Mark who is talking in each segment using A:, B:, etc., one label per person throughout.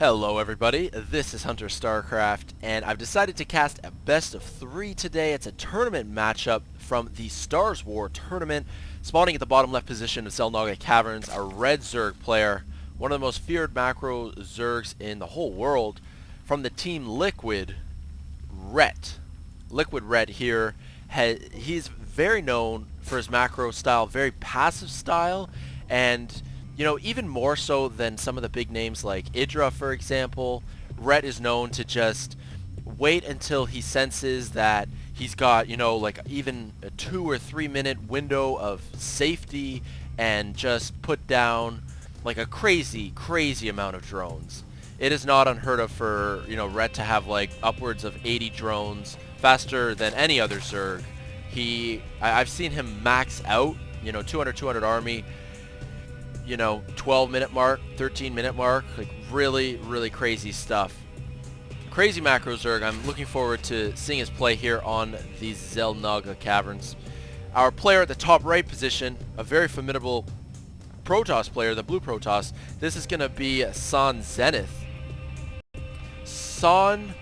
A: Hello everybody, this is Hunter Starcraft, and I've decided to cast a best of 3 today. It's a tournament matchup from the Stars War tournament. Spawning at the bottom left position of Xel Naga Caverns, a red Zerg player, one of the most feared macro Zergs in the whole world, from the team Liquid.Ret. Liquid.Ret here, he's very known for his macro style, very passive style, and you know, even more so than some of the big names like Idra, for example. Ret is known to just wait until he senses that he's got, you know, like even a 2 or 3 minute window of safety and just put down like a crazy amount of drones. It is not unheard of for, you know, Ret to have like upwards of 80 drones faster than any other Zerg. I've seen him max out, you know, 200 army, you know, 12-minute mark, 13-minute mark, like really crazy stuff. Crazy macro Zerg. I'm looking forward to seeing his play here on the Xel Naga Caverns. Our player at the top right position, a very formidable Protoss player, the blue Protoss. This is going to be San Zenith. San,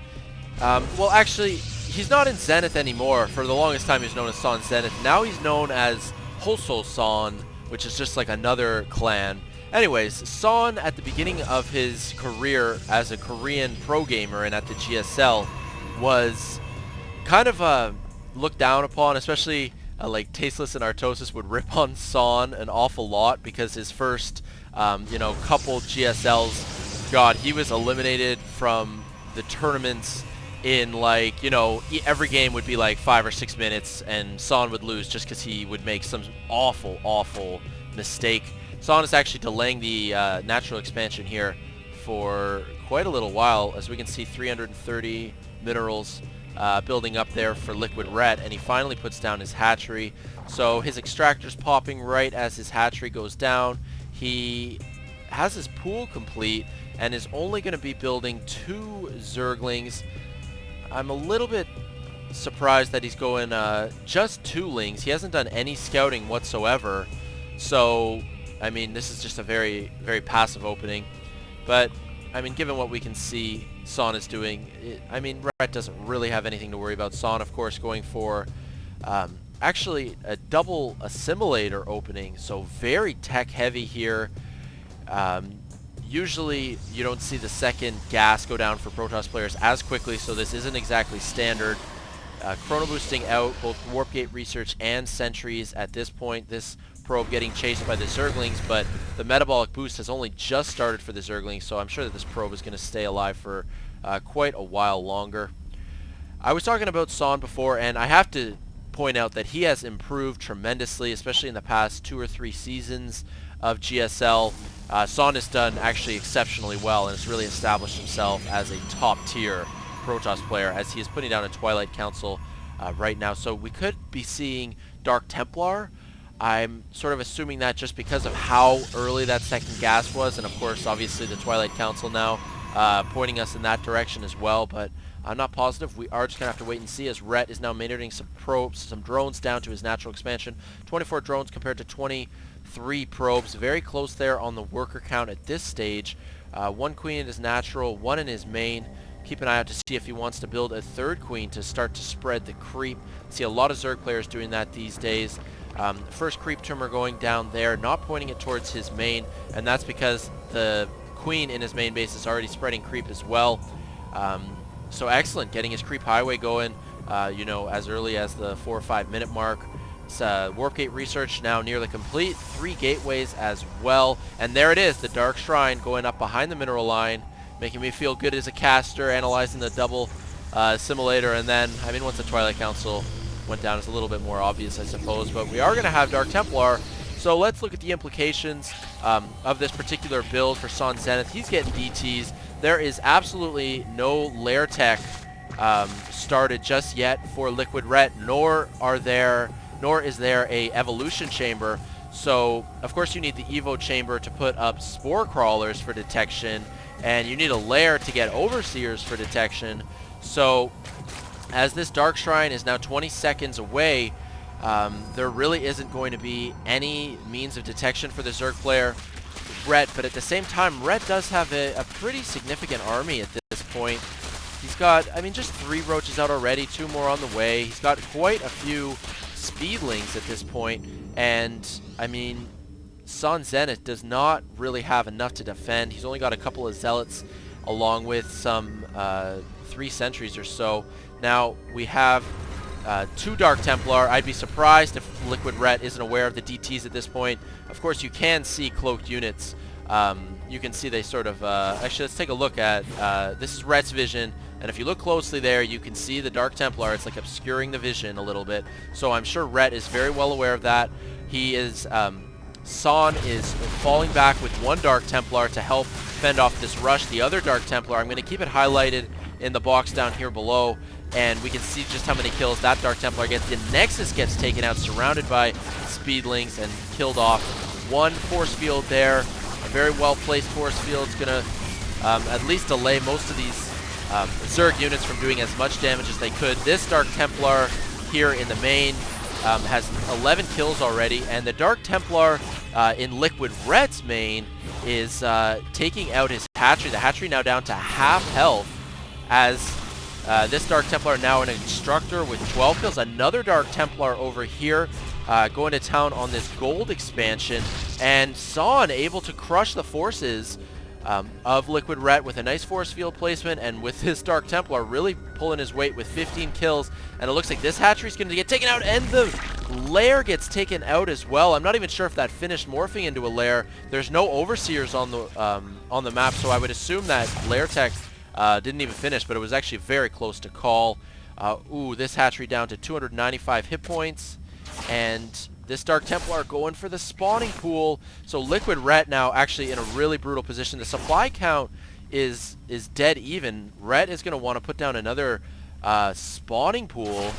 A: well actually, he's not in Zenith anymore. For the longest time he was known as San Zenith. Now he's known as Hoso San, which is just like another clan. Anyways, San at the beginning of his career as a Korean pro gamer and at the GSL was kind of looked down upon, especially like Tasteless and Artosis would rip on San an awful lot because his first you know, couple GSLs, God, he was eliminated from the tournaments in like, you know, every game would be like 5 or 6 minutes and San would lose just because he would make some awful mistake. San is actually delaying the natural expansion here for quite a little while. As we can see, 330 minerals building up there for Liquid.Ret, and he finally puts down his hatchery. So his extractor's popping right as his hatchery goes down. He has his pool complete and is only going to be building 2 Zerglings. I'm a little bit surprised that he's going just 2 Lings. He hasn't done any scouting whatsoever. So, I mean, this is just a very passive opening. But, I mean, given what we can see San is doing, I mean, Ret doesn't really have anything to worry about. San, of course, going for actually a double assimilator opening. So, very tech-heavy here. Usually you don't see the second gas go down for Protoss players as quickly, so this isn't exactly standard. Chrono boosting out both Warp Gate Research and Sentries at this point. This probe getting chased by the Zerglings, but the metabolic boost has only just started for the Zerglings, so I'm sure that this probe is going to stay alive for quite a while longer. I was talking about San before, and I have to point out that he has improved tremendously, especially in the past 2 or 3 seasons of GSL. San has done actually exceptionally well and has really established himself as a top-tier Protoss player as he is putting down a Twilight Council right now. So we could be seeing Dark Templar. I'm sort of assuming that just because of how early that second gas was, and of course obviously the Twilight Council now pointing us in that direction as well, but I'm not positive. We are just going to have to wait and see as Ret is now managing some probes, some drones down to his natural expansion. 24 drones compared to 23 probes. Very close there on the worker count at this stage. 1 queen in his natural, 1 in his main. Keep an eye out to see if he wants to build a 3rd queen to start to spread the creep. See a lot of Zerg players doing that these days. First creep tumor going down there, not pointing it towards his main, and that's because the queen in his main base is already spreading creep as well. So excellent, getting his creep highway going, you know, as early as the 4 or 5 minute mark. It's, Warp Gate Research now nearly complete, 3 gateways as well, and there it is, the Dark Shrine going up behind the mineral line, making me feel good as a caster, analyzing the double simulator, and then, I mean, once the Twilight Council went down, it's a little bit more obvious, I suppose, but we are going to have Dark Templar, so let's look at the implications of this particular build for San Zenith. He's getting DTs. There is absolutely no lair tech started just yet for Liquid.Ret, nor is there a evolution chamber. So of course you need the Evo chamber to put up spore crawlers for detection, and you need a lair to get overseers for detection. So as this Dark Shrine is now 20 seconds away, there really isn't going to be any means of detection for the Zerg player. Ret, but at the same time, Ret does have a pretty significant army at this point. He's got, I mean, just 3 roaches out already, 2 more on the way. He's got quite a few speedlings at this point, and, I mean, Son Zenith does not really have enough to defend. He's only got a couple of zealots along with some 3 sentries or so. Now, we have 2 Dark Templar. I'd be surprised if Liquid.Ret isn't aware of the DTs at this point. Of course, you can see cloaked units. You can see they sort of... actually, let's take a look at... this is Ret's vision, and if you look closely there, you can see the Dark Templar. It's like obscuring the vision a little bit. So I'm sure Ret is very well aware of that. He is... Son is falling back with 1 Dark Templar to help fend off this rush. The other Dark Templar, I'm going to keep it highlighted in the box down here below, and we can see just how many kills that Dark Templar gets. The Nexus gets taken out, surrounded by speedlings, and killed off. 1 force field there. A very well-placed force field is going to at least delay most of these Zerg units from doing as much damage as they could. This Dark Templar here in the main has 11 kills already, and the Dark Templar in Liquid.Ret's main is taking out his hatchery. The hatchery now down to half health, as this Dark Templar now an Instructor with 12 kills. Another Dark Templar over here going to town on this gold expansion, and Son able to crush the forces of Liquid.Ret with a nice force field placement, and with this Dark Templar really pulling his weight with 15 kills. And it looks like this hatchery is going to get taken out, and the lair gets taken out as well. I'm not even sure if that finished morphing into a lair. There's no overseers on the map, so I would assume that lair tech didn't even finish, but it was actually very close to call. Ooh, this hatchery down to 295 hit points, and this Dark Templar going for the spawning pool. So Liquid.Ret now actually in a really brutal position. The supply count is dead even. Ret is going to want to put down another spawning pool.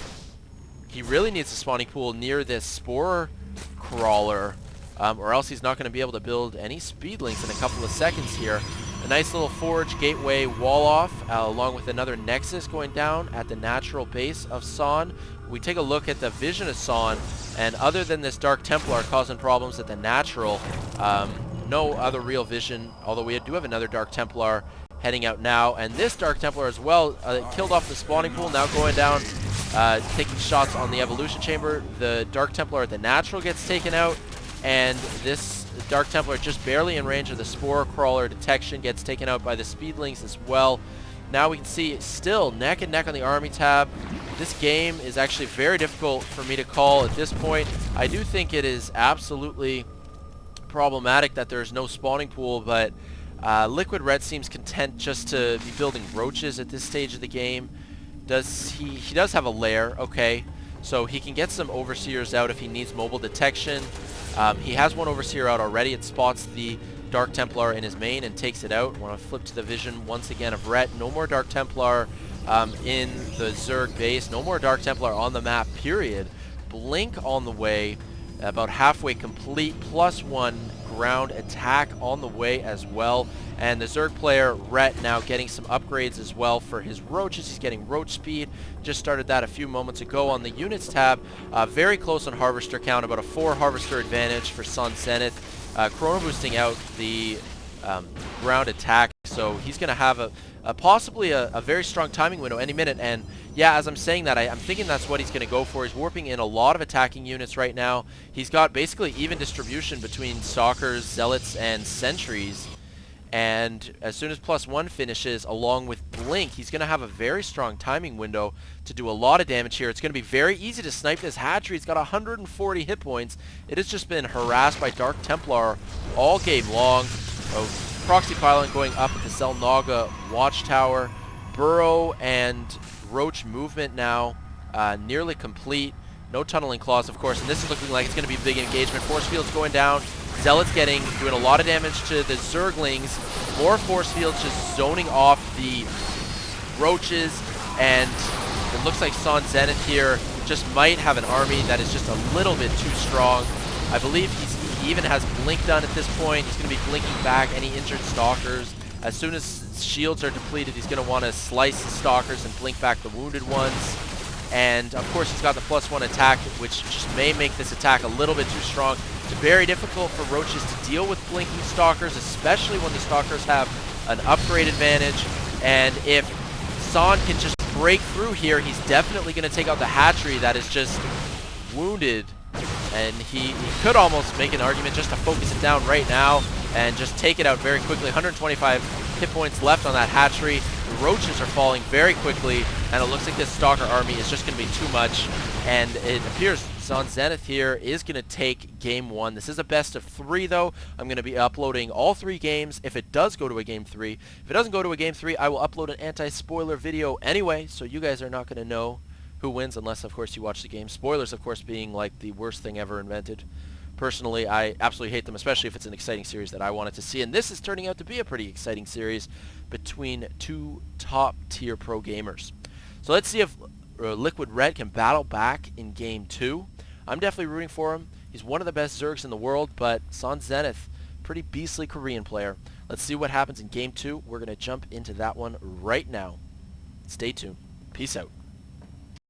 A: He really needs a spawning pool near this spore crawler, or else he's not going to be able to build any speedlings in a couple of seconds here. A nice little forge gateway wall off, along with another nexus going down at the natural base of Son. We take a look at the vision of Son, and other than this Dark Templar causing problems at the natural, no other real vision, although we do have another Dark Templar heading out now. And this Dark Templar as well killed off the spawning pool, now going down, taking shots on the evolution chamber. The Dark Templar at the natural gets taken out, and this Dark Templar just barely in range of the spore crawler detection gets taken out by the speedlings as well. Now we can see still neck and neck on the army tab. This game is actually very difficult for me to call at this point. I do think it is absolutely problematic that there's no spawning pool, but Liquid.Ret seems content just to be building roaches at this stage of the game. He does have a lair, okay, so he can get some overseers out if he needs mobile detection. He has 1 overseer out already. It spots the Dark Templar in his main and takes it out. Want to flip to the vision once again of Ret. No more Dark Templar in the Zerg base. No more Dark Templar on the map, period. Blink on the way, about halfway complete, +1 ground attack on the way as well. And the Zerg player, Ret, now getting some upgrades as well for his roaches. He's getting roach speed. Just started that a few moments ago on the units tab. Very close on harvester count, about a 4 harvester advantage for Son Zenith. Chrono boosting out the ground attack, so he's going to have possibly a very strong timing window any minute. And yeah, as I'm saying that, I'm thinking that's what he's going to go for. He's warping in a lot of attacking units right now. He's got basically even distribution between stalkers, zealots, and sentries. And as soon as +1 finishes, along with Blink, he's going to have a very strong timing window to do a lot of damage here. It's going to be very easy to snipe this hatchery. It's got 140 hit points. It has just been harassed by Dark Templar all game long. Proxy pylon going up at the Xel Naga watchtower. Burrow and Roach movement now nearly complete. No tunneling claws, of course, and this is looking like it's going to be a big engagement. Force fields going down. Zealots doing a lot of damage to the Zerglings. More force fields just zoning off the roaches, and it looks like Son Zenith here just might have an army that is just a little bit too strong. I believe he even has Blink done at this point. He's going to be blinking back any injured stalkers. As soon as shields are depleted, he's going to want to slice the stalkers and blink back the wounded ones. And of course he's got the +1 attack, which just may make this attack a little bit too strong. It's very difficult for roaches to deal with blinking stalkers, especially when the stalkers have an upgrade advantage. And if San can just break through here, he's definitely going to take out the hatchery that is just wounded. And he could almost make an argument just to focus it down right now and just take it out very quickly. 125 hit points left on that hatchery. The roaches are falling very quickly, and it looks like this stalker army is just going to be too much. And it appears San Zenith here is going to take game 1. This is a best of 3, though. I'm going to be uploading all 3 games if it does go to a game 3. If it doesn't go to a game 3, I will upload an anti-spoiler video anyway, so you guys are not going to know who wins unless, of course, you watch the game. Spoilers, of course, being like the worst thing ever invented. Personally, I absolutely hate them, especially if it's an exciting series that I wanted to see. And this is turning out to be a pretty exciting series between 2 top-tier pro gamers. So let's see if Liquid.Ret can battle back in game 2. I'm definitely rooting for him. He's one of the best Zergs in the world, but San Zenith, pretty beastly Korean player. Let's see what happens in game 2. We're going to jump into that one right now. Stay tuned. Peace out.